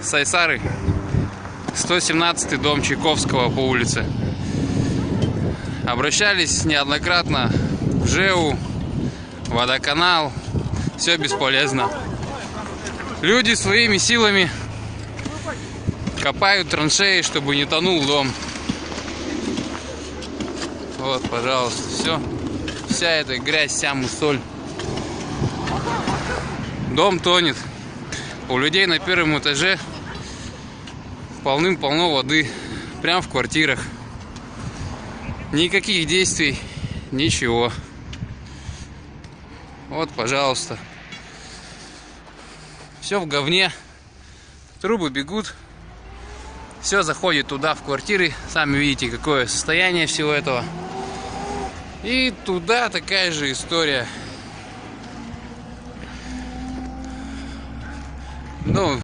с Айсары. 117-й дом Чайковского по улице. Обращались неоднократно в ЖЭУ, водоканал. Все бесполезно. Люди своими силами копают траншеи, чтобы не тонул дом. Вот, пожалуйста, все. Вся эта грязь, вся мусоль. Дом тонет. У людей на первом этаже полным-полно воды. Прямо в квартирах. Никаких действий, ничего. Вот, пожалуйста. Все в говне. Трубы бегут. Все заходит туда, в квартиры. Сами видите, какое состояние всего этого. И туда такая же история. Ну,